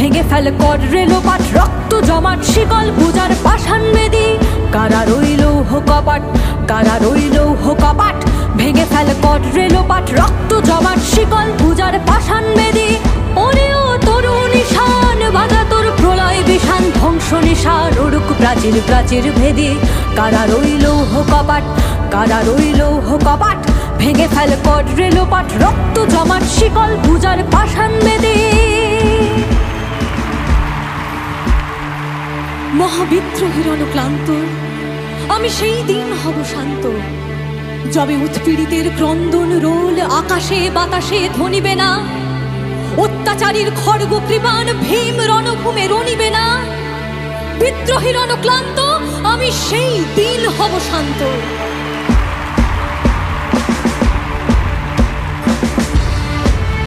ভেঙে ফেল কর রেলোপাট, রক্ত জমাট শিকল পূজার পাষাণ বেদী। কারা রইল কপাট, কারা রইল কপাট, ভেঙে ফেল কর রেলোপাট, রক্ত জমাট শিকল পূজার পাষাণ বেদী। ওরে ও তরুণ নিশান বাধা তোর প্রলয় বিষান, ধ্বংস নিশান উড়ুক প্রাচীর প্রাচীর ভেদী। কারা রইল কপাট, কারা রইল কপাট, ভেঙে ফেল কর রেলোপাট, রক্ত জমাট শিকল পূজার পাষাণ বেদী। মহাবিদ্রোহীর অনুক্লান্ত আমি সেই দিন হব শান্ত, যবে উৎপীড়িতের ক্রন্দন রোল আকাশে বাতাসে ধ্বনিবে না। অত্যাচারীর খড়গ কৃপাণ ভীম রণভূমে রণিবে না। বিদ্রোহীর অনুক্লান্ত আমি সেই দিন হব শান্ত।